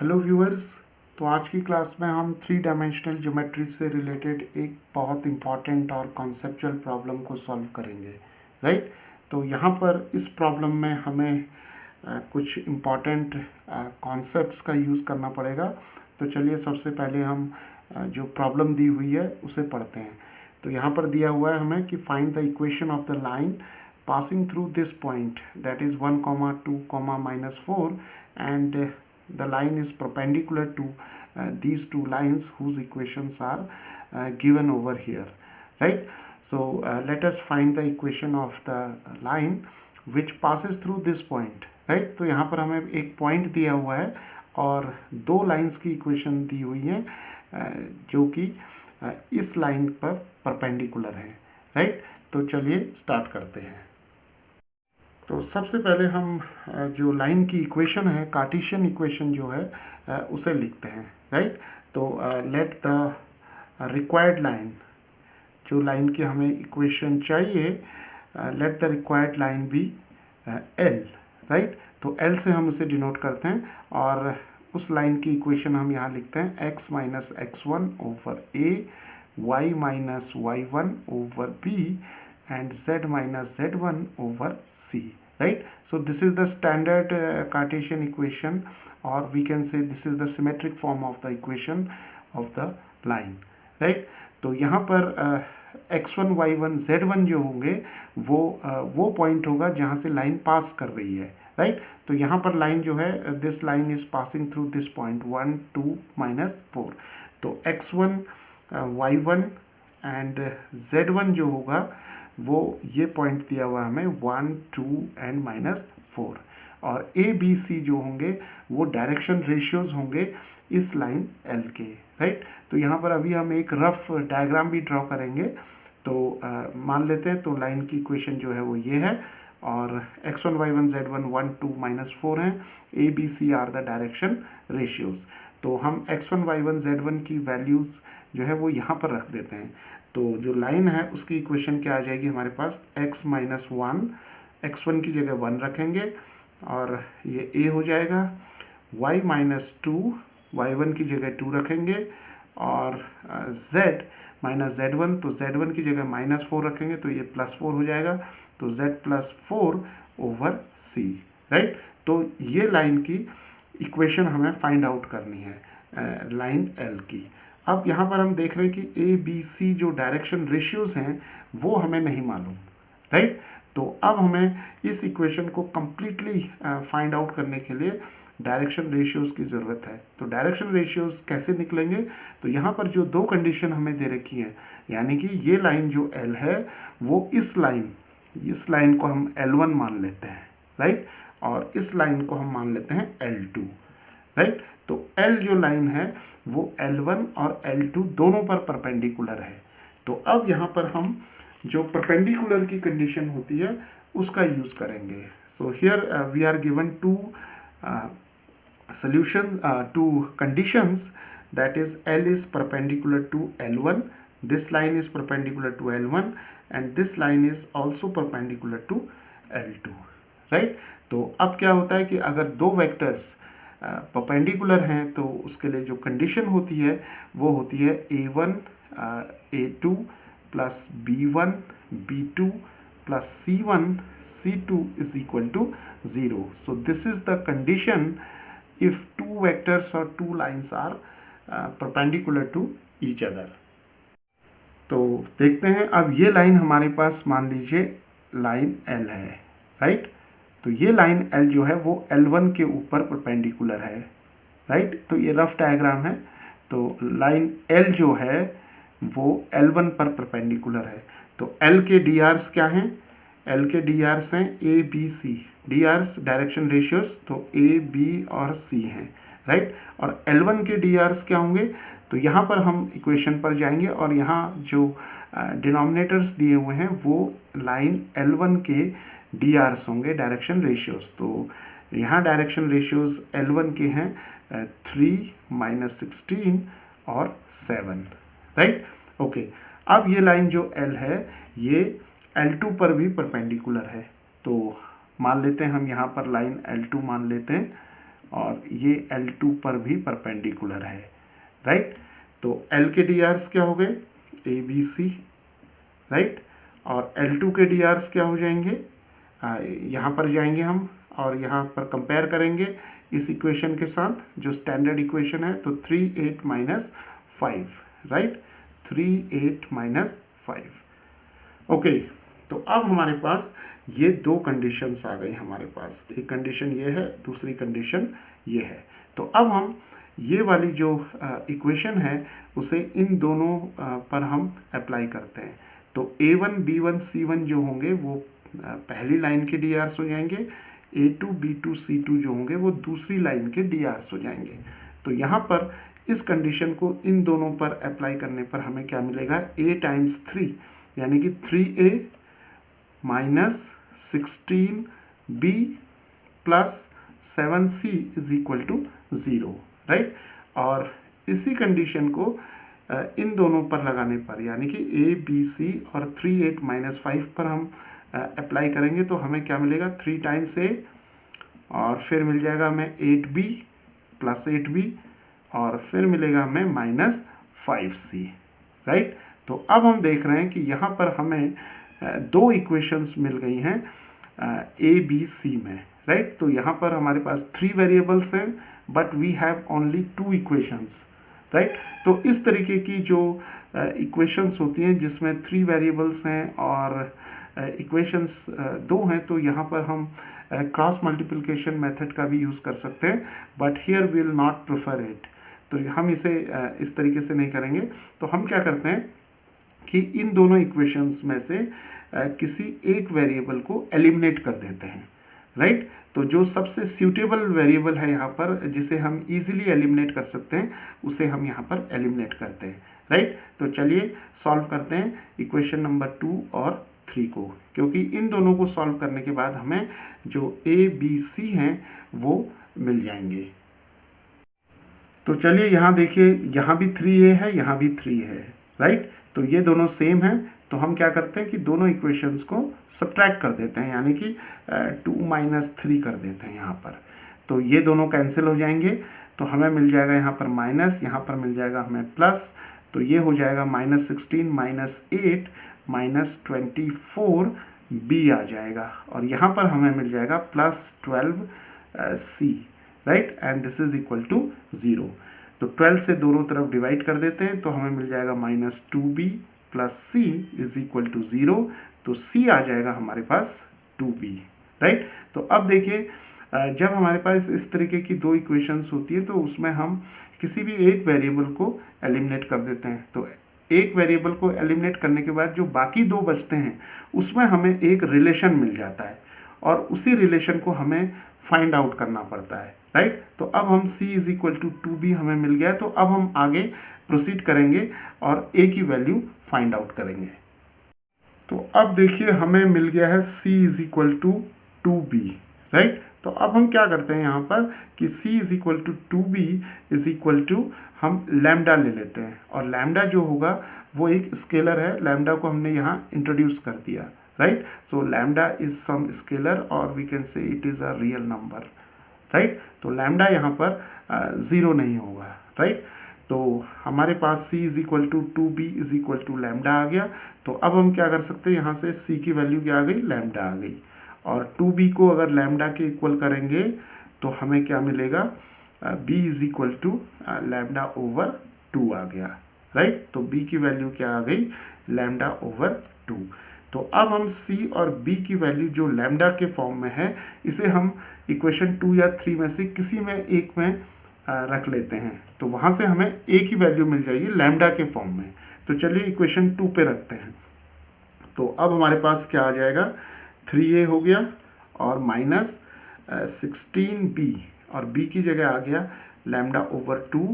Hello viewers. तो आज की क्लास में हम थ्री डायमेंशनल ज्योमेट्री से रिलेटेड एक बहुत इम्पॉर्टेंट और कॉन्सेप्चुअल प्रॉब्लम को सॉल्व करेंगे, राइट। तो यहाँ पर इस प्रॉब्लम में हमें कुछ इम्पॉर्टेंट कॉन्सेप्ट्स का यूज़ करना पड़ेगा। तो चलिए सबसे पहले हम जो प्रॉब्लम दी हुई है उसे पढ़ते हैं। तो यहाँ पर दिया हुआ है हमें कि find the equation of the line passing through this point, that is 1 comma 2 comma minus 4, and the line is perpendicular to these two lines whose equations are given over here, right. So let us find the equation of the line which passes through this point, right. तो यहाँ पर हमें एक point दिया हुआ है और दो लाइंस की इक्वेशन दी हुई है जो कि इस लाइन पर परपेंडिकुलर है, राइट। तो चलिए स्टार्ट करते हैं। तो सबसे पहले हम जो लाइन की इक्वेशन है, कार्टेशियन इक्वेशन जो है उसे लिखते हैं, राइट। तो लेट द रिक्वायर्ड लाइन, जो लाइन की हमें इक्वेशन चाहिए, let the required line be L, right. तो एल से हम इसे डिनोट करते हैं और उस लाइन की इक्वेशन हम यहाँ लिखते हैं x minus x1 over a, y minus y1 over b and z minus z1 over c, right. So this is the standard Cartesian equation, or we can say this is the symmetric form of the equation of the line, right. तो यहाँ पर x1 y1 z1 जो होंगे वो point होगा जहाँ से line पास कर रही है, राइट। तो यहाँ पर लाइन जो है, this line is passing through this point 1 2 minus 4। तो x1 y1 एंड z1 जो होगा वो ये पॉइंट दिया हुआ हमें 1 2 एंड माइनस 4, और ए बी सी जो होंगे वो डायरेक्शन रेशियोज होंगे इस लाइन एल के, राइट। तो यहाँ पर अभी हम एक रफ डायग्राम भी ड्रॉ करेंगे। तो मान लेते हैं तो लाइन की इक्वेशन जो है वो ये है और x1 y1 z1 1 2 माइनस 4 हैं। A B C are the direction ratios. तो हम x1 y1 z1 की वैल्यूज़ जो है वो यहाँ पर रख देते हैं। तो जो लाइन है उसकी इक्वेशन क्या आ जाएगी हमारे पास, x माइनस 1, x1 की जगह 1 रखेंगे और ये a हो जाएगा, y माइनस 2, y1 की जगह 2 रखेंगे और z माइनस z1, तो z1 की जगह माइनस 4 रखेंगे तो ये प्लस 4 हो जाएगा, तो z plus 4 over c, right. तो ये लाइन की इक्वेशन हमें फाइंड आउट करनी है लाइन l की। अब यहाँ पर हम देख रहे हैं कि ए बी सी जो डायरेक्शन रेशियोज हैं वो हमें नहीं मालूम, राइट। तो अब हमें इस इक्वेशन को कम्प्लीटली फाइंड आउट करने के लिए डायरेक्शन रेशियोज की ज़रूरत है। तो डायरेक्शन रेशियोज कैसे निकलेंगे, तो यहाँ पर जो दो कंडीशन हमें दे रखी है, यानी कि ये लाइन जो एल है वो इस लाइन को हम L1 मान लेते हैं, राइट, और इस लाइन को हम मान लेते हैं L2, राइट। तो L जो लाइन है वो L1 और L2 दोनों पर परपेंडिकुलर है। तो अब यहाँ पर हम जो परपेंडिकुलर की कंडीशन होती है उसका यूज़ करेंगे। So here we are given two solution, two conditions, that is L is perpendicular to L1, this line is perpendicular to L1 and this line is also perpendicular to L2, right। तो अब क्या होता है कि अगर दो vectors perpendicular हैं तो उसके लिए जो कंडीशन होती है वो होती है A1 A2 plus B1 B2 plus C1 C2 is equal to 0. So this is the condition if two vectors or two lines are perpendicular to each other. तो देखते हैं, अब ये लाइन हमारे पास मान लीजिए लाइन L है, राइट। तो ये लाइन L जो है वो L1 के ऊपर परपेंडिकुलर है, राइट। तो ये रफ डायग्राम है। तो लाइन L जो है वो L1 पर परपेंडिकुलर है। तो L के डी आर्स क्या हैं, L के डी आर्स हैं A B C, DRs direction ratios, तो ए बी और सी हैं, राइट। और L1 के डी आर्स क्या होंगे, तो यहाँ पर हम इक्वेशन पर जाएंगे और यहाँ जो डिनोमिनेटर्स दिए हुए हैं वो लाइन L1 के डी आर्स होंगे डायरेक्शन रेशियोज। तो यहाँ डायरेक्शन रेशियोज L1 के हैं 3 माइनस 16 और 7, राइट। ओके, अब ये लाइन जो L है ये L2 पर भी परपेंडिकुलर है। तो मान लेते हैं हम यहाँ पर लाइन L2 मान लेते हैं और ये L2 पर भी परपेंडिकुलर है, राइट। तो L के DRs क्या हो गए, ABC, राइट। और L2 के DRs क्या हो जाएंगे, यहाँ पर जाएंगे हम और यहाँ पर कंपेयर करेंगे इस इक्वेशन के साथ जो स्टैंडर्ड इक्वेशन है। तो 3 8 माइनस 5, राइट, 3 8 माइनस 5। ओके, तो अब हमारे पास ये दो कंडीशंस आ गई हमारे पास, एक कंडीशन ये है, दूसरी कंडीशन ये है। तो अब हम ये वाली जो इक्वेशन है उसे इन दोनों पर हम अप्लाई करते हैं। तो A1 B1 C1 जो होंगे वो पहली लाइन के DRs हो जाएंगे, A2 B2 C2 जो होंगे वो दूसरी लाइन के DRs हो जाएंगे। तो यहाँ पर इस कंडीशन को इन दोनों पर अप्लाई करने पर हमें क्या मिलेगा, A टाइम्स 3 यानी कि 3A minus 16B plus 7C is equal to 0, right. और इसी कंडीशन को इन दोनों पर लगाने पर यानी कि A B C और 3 8 माइनस 5 पर हम अप्लाई करेंगे तो हमें क्या मिलेगा, 3 टाइम्स A और फिर मिल जाएगा हमें 8B प्लस 8B और फिर मिलेगा हमें माइनस 5C, राइट। तो अब हम देख रहे हैं कि यहाँ पर हमें दो इक्वेशंस मिल गई हैं A B C में, राइट। तो यहाँ पर हमारे पास 3 वेरिएबल्स हैं but we have only 2 equations, right. तो इस तरीके की जो इक्वेशंस होती हैं जिसमें 3 वेरिएबल्स हैं और इक्वेशंस 2 हैं, तो यहाँ पर हम क्रॉस मल्टीप्लिकेशन मेथड का भी यूज़ कर सकते हैं, but here will not prefer it. तो हम इसे इस तरीके से नहीं करेंगे। तो हम क्या करते हैं कि इन दोनों इक्वेशंस में से किसी एक वेरिएबल को एलिमिनेट कर देते हैं, राइट। तो जो सबसे सूटेबल वेरिएबल है यहाँ पर जिसे हम इजीली एलिमिनेट कर सकते हैं उसे हम यहाँ पर एलिमिनेट करते हैं, राइट। तो चलिए सॉल्व करते हैं इक्वेशन नंबर 2 और 3 को, क्योंकि इन दोनों को सॉल्व करने के बाद हमें जो A B C हैं वो मिल जाएंगे। तो चलिए यहाँ देखिए, यहाँ भी 3A है, यहाँ भी 3 है, राइट। तो ये दोनों सेम हैं, तो हम क्या करते हैं कि दोनों इक्वेशंस को सब्ट्रैक्ट कर देते हैं, यानी कि 2 माइनस 3 कर देते हैं यहाँ पर। तो ये दोनों कैंसिल हो जाएंगे, तो हमें मिल जाएगा यहाँ पर माइनस, यहाँ पर मिल जाएगा हमें प्लस। तो ये हो जाएगा माइनस 16 माइनस 8 माइनस 24B आ जाएगा, और यहाँ पर हमें मिल जाएगा plus 12C, right, and this is equal to 0। तो 12 से दोनों तरफ डिवाइड कर देते हैं तो हमें मिल जाएगा minus 2B plus C is equal to 0। तो C आ जाएगा हमारे पास 2B, राइट। तो अब देखिए, जब हमारे पास इस तरीके की दो इक्वेशंस होती है तो उसमें हम किसी भी एक वेरिएबल को एलिमिनेट कर देते हैं। तो एक वेरिएबल को एलिमिनेट करने के बाद जो बाकी दो बचते हैं उसमें हमें एक रिलेशन मिल जाता है और उसी रिलेशन को हमें फाइंड आउट करना पड़ता है, राइट। तो अब हम C is equal to 2B हमें मिल गया, तो अब हम आगे प्रोसीड करेंगे और A की वैल्यू फाइंड आउट करेंगे। तो अब देखिए हमें मिल गया है C is equal to 2B, right. तो अब हम क्या करते हैं यहाँ पर कि C is equal to 2B is equal to हम लैम्डा ले लेते हैं, और लैम्डा जो होगा वो एक स्केलर है, लैम्डा को हमने यहाँ इंट्रोड्यूस कर दिया, right. So lambda is some scalar और we can say it is a real number, right. तो लैम्डा यहाँ पर 0 नहीं होगा, राइट। तो हमारे पास C is equal to 2B is equal to lambda आ गया। तो अब हम क्या कर सकते हैं, यहाँ से C की वैल्यू क्या आ गई, लैम्डा आ गई, और 2B को अगर लैम्डा के इक्वल करेंगे तो हमें क्या मिलेगा, B is equal to lambda over 2 आ गया, राइट। तो B की वैल्यू क्या आ गई, लैम्डा ओवर 2। तो अब हम C और B की वैल्यू जो लैम्डा के फॉर्म में है इसे हम इक्वेशन 2 या 3 में से किसी में एक में रख लेते हैं, तो वहाँ से हमें A की वैल्यू मिल जाएगी लैम्डा के फॉर्म में। तो चलिए इक्वेशन 2 पे रखते हैं। तो अब हमारे पास क्या आ जाएगा, 3A हो गया और माइनस 16B, और B की जगह आ गया लैम्डा ओवर 2,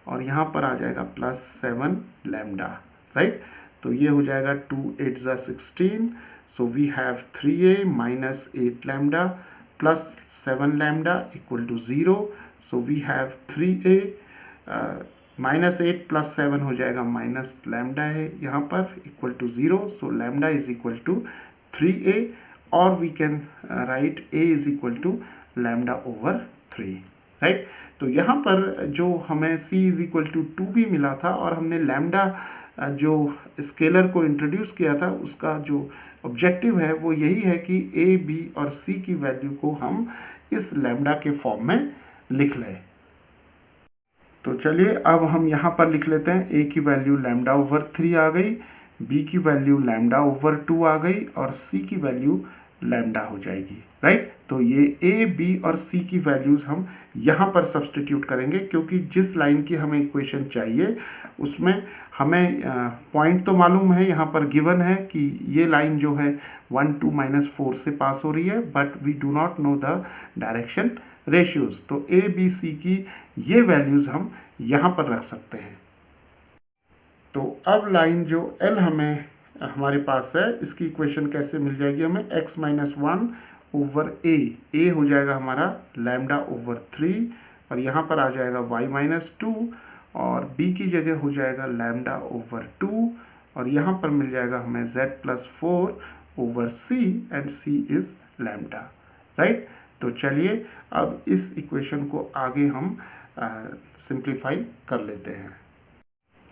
और यहाँ पर आ जाएगा प्लस 7 लैम्डा, राइट। तो ये हो जाएगा 2 8 ज़ा 16, so we have 3A minus 8 lambda plus 7 lambda equal to 0। So we have 3A minus 8 plus 7 हो जाएगा माइनस लैम्डा है यहाँ पर equal to 0। So lambda is equal to 3A, और we can write A is equal to lambda over 3, right. तो यहाँ पर जो हमें c is equal to 2b मिला था और हमने लैम्डा जो स्केलर को इंट्रोड्यूस किया था उसका जो ऑब्जेक्टिव है वो यही है कि a b और c की वैल्यू को हम इस लैम्डा के फॉर्म में लिख लें। तो चलिए अब हम यहाँ पर लिख लेते हैं a की वैल्यू लैम्डा ओवर 3 आ गई, b की वैल्यू लैम्डा ओवर 2 आ गई और c की वैल्यू लैम्डा हो जाएगी, राइट। तो ये a b और c की वैल्यूज़ हम यहाँ पर सब्सटीट्यूट करेंगे क्योंकि जिस लाइन की हमें इक्वेशन चाहिए उसमें हमें पॉइंट तो मालूम है, यहाँ पर गिवन है कि ये लाइन जो है 1 2 -4 से पास हो रही है, but we do not know the direction ratios. तो ए बी सी की ये वैल्यूज़ हम यहाँ पर रख सकते हैं। तो अब लाइन जो L हमें हमारे पास है इसकी इक्वेशन कैसे मिल जाएगी हमें, x माइनस 1 ओवर a हो जाएगा हमारा लैम्डा ओवर 3 और यहाँ पर आ जाएगा y माइनस 2 और b की जगह हो जाएगा लैम्डा ओवर 2 और यहाँ पर मिल जाएगा हमें z plus 4 over c and c is lambda, right. तो चलिए अब इस इक्वेशन को आगे हम सिंप्लीफाई कर लेते हैं।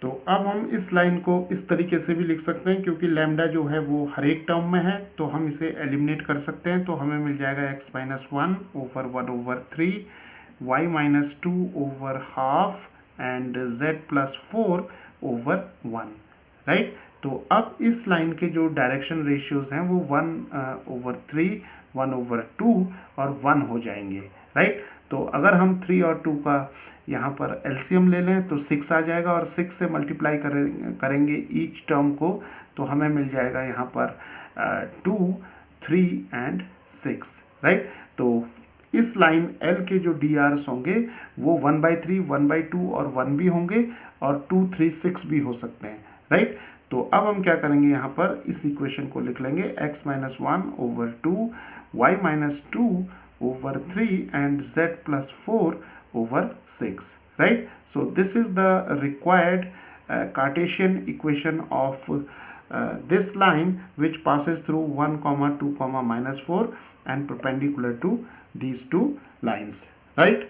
तो अब हम इस लाइन को इस तरीके से भी लिख सकते हैं क्योंकि लैम्डा जो है वो हर एक टर्म में है तो हम इसे एलिमिनेट कर सकते हैं। तो हमें मिल जाएगा x minus 1 over 1 over 3, y minus 2 over half and z plus 4 over 1, right. तो अब इस लाइन के जो डायरेक्शन रेशियोज हैं वो 1 ओवर 3, 1 ओवर 2 और 1 हो जाएंगे, राइट। तो अगर हम 3 और 2 का यहाँ पर एलसीएम ले लें तो 6 आ जाएगा और 6 से मल्टीप्लाई करेंगे ईच टर्म को तो हमें मिल जाएगा यहाँ पर 2, 3 एंड 6, राइट। तो इस लाइन L के जो DRs होंगे वो 1/3, 1/2 और 1 भी होंगे और 2, 3, 6 भी हो सकते हैं, राइट। तो अब हम क्या करेंगे, यहाँ पर इस इक्वेशन को लिख लेंगे x minus 1 over 2, y minus 2 over 3 and z plus 4 over 6, right. So this is the required Cartesian equation of this line which passes through 1 comma 2 comma minus 4 and perpendicular to these two lines, right.